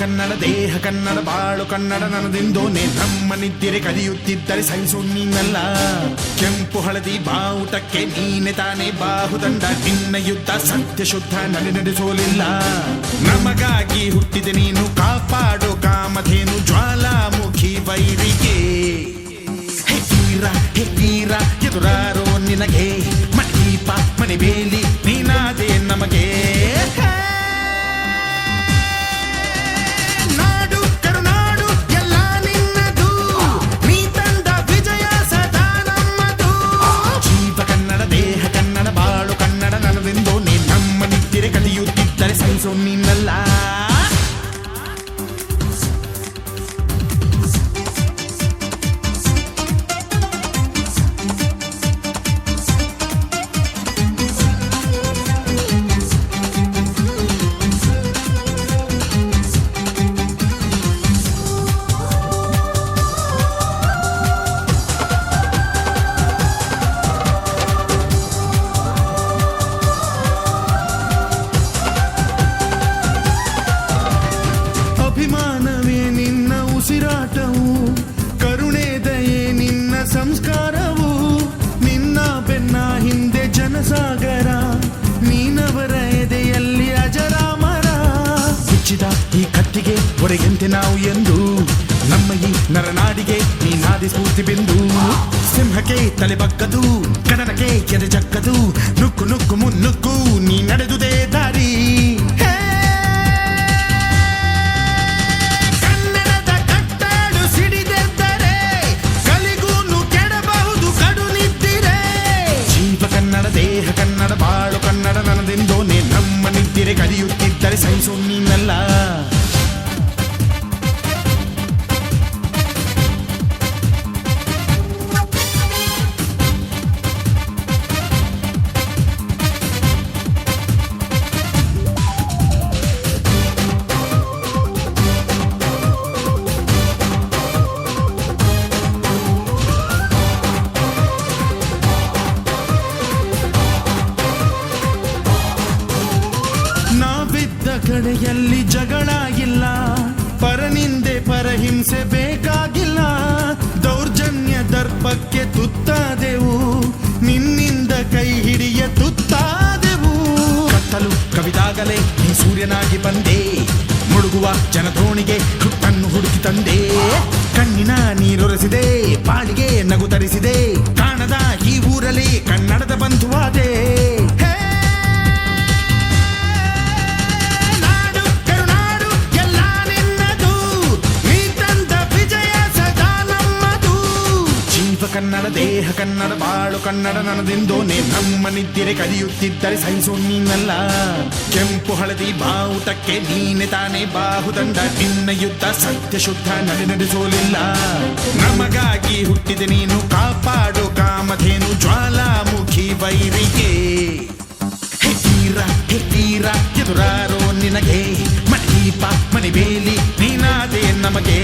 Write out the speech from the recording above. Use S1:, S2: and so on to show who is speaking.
S1: ಕನ್ನಡ ದೇಹ ಕನ್ನಡ ಬಾಳು ಕನ್ನಡ ನನ್ನದಿಂದೋನೆ ನಮ್ಮ ನಿದ್ದಿರೆ ಕದಿಯುತ್ತಿದ್ದರೆ ಸಹಿಸು ನೀನಲ್ಲ. ಕೆಂಪು ಹಳದಿ ಬಾವುಟಕ್ಕೆ ನೀನೆ ತಾನೇ ಬಾಹುದಂಡ, ನಿನ್ನ ಯುದ್ಧ ಸತ್ಯ ಶುದ್ಧ ನಡೆಸೋಲಿಲ್ಲ. ನಮಗಾಗಿ ಹುಟ್ಟಿದೆ ನೀನು ಕಾಪಾಡೋ ಕಾಮಧೇನು ಜ್ವಾಲಾಮುಖಿ ವೈರಿಗೆ. ಹೆಕ್ಕೀರ ಎದುರಾರೋ ನಿನಗೆ ಮಣೀಪ ಮಣಿಬೇಲಿ ನೀನಾದೆ ನಮಗೆ. ನಾಡು ಕರುನಾಡು ಎಲ್ಲ ನಿನ್ನದು, ನೀ ತಂದ ವಿಜಯ ಸದಾ ನಮ್ಮದು. ಜೀವ ಕನ್ನಡ ದೇಹ ಕನ್ನಡ ಬಾಳು ಕನ್ನಡ ನನ್ನದೆಂದು ನೀ ನಮ್ಮ ನಿದ್ದಿರೆ ಕದಿಯುತ್ತಿದ್ದರೆ ಸಹಿಸೋ ನೀನಲ್ಲ. ಅಭಿಮಾನವೇ ನಿನ್ನ ಉಸಿರಾಟವು, ಕರುಣೆ ದಯೆ ನಿನ್ನ ಸಂಸ್ಕಾರವು. ನಿನ್ನ ಬೆನ್ನ ಹಿಂದೆ ಜನಸಾಗರ, ನೀನವರ ಎದೆಯಲ್ಲಿ ಅಜರಾಮರ. ಹುಚ್ಚಿದ ಈ ಕತ್ತಿಗೆ ಹೊರಗೆಂತೆ ನಾವು ಎಂದು, ನಮ್ಮ ಈ ನರನಾಡಿಗೆ ನೀನಾದಿ ಸ್ಫೂರ್ತಿ ಬಿಂದು. ಸಿಂಹಕ್ಕೆ ತಲೆ ಬಗ್ಗದು, ಕಡನಕ್ಕೆ ಎದೆ ಜಕ್ಕದು, ನುಗ್ಗು ನುಗ್ಗು ಮುನ್ನುಗ್ಗು ನೀ ನಡೆದುದೇ ದಾರಿ. ದೇಹ ಕನ್ನಡ ಬಾಳು ಕನ್ನಡ ನನ್ನದೆಂದೋನೆ ನಮ್ಮ ನಿದ್ದಿರೆ ಕದಿಯುತ್ತಿದ್ದರೆ ಸಹಿಸು ನೀನಲ್ಲ. ನಾವಿದ್ದ ಕಡೆಯಲ್ಲಿ ಜಗಳ ಇಲ್ಲ, ಪರನಿಂದೆ ಪರಹಿಂಸೆ ಬೇಕಾಗಿಲ್ಲ. ದೌರ್ಜನ್ಯ ದರ್ಪಕ್ಕೆ ತುತ್ತಾದೆವು, ನಿನ್ನಿಂದ ಕೈ ಹಿಡಿಯ ತುತ್ತಾದೆವು. ಕತ್ತಲು ಕವಿದಾಗಲೇ ನೀ ಸೂರ್ಯನಾಗಿ ಬಂದೆ, ಮುಳುಗುವ ಜನದೋಣಿಗೆ ಹುಟ್ಟನ್ನು ಹುಡುಕಿ ತಂದೆ. ಕಣ್ಣಿನ ನೀರೊರೆಸಿದೆ, ಬಾಳಿಗೆ ನಗು ತರಿಸಿದೆ, ಕಾಣದ ಈ ಊರಲ್ಲಿ ಕನ್ನಡದ ಬಂಧುವಾದೆ. ಕನ್ನಡ ದೇಹ ಕನ್ನಡ ಬಾಳು ಕನ್ನಡ ನನ್ನದೆಂದೋನೆ ನಮ್ಮ ನಿದ್ದಿರೆ ಕದಿಯುತ್ತಿದ್ದರೆ ಸಹಿಸೋ ನೀನಲ್ಲ. ಕೆಂಪು ಹಳದಿ ಬಾವುಟಕ್ಕೆ ನೀನೆ ತಾನೇ ಬಾಹುದಂಡ, ನಿನ್ನ ಯುದ್ಧ ಸತ್ಯ ಶುದ್ಧ ನಡೆಸೋಲಿಲ್ಲ. ನಮಗಾಗಿ ಹುಟ್ಟಿದೆ ನೀನು ಕಾಪಾಡೋ ಕಾಮಧೇನು ಜ್ವಾಲಾಮುಖಿ ವೈರಿಗೆ. ಹೆಕ್ಕೀರ ಎದುರಾರೋ ನಿನಗೆ ಮಣೀಪ ಮಣಿಬೇಲಿ ನೀನಾದೆ ನಮಗೆ.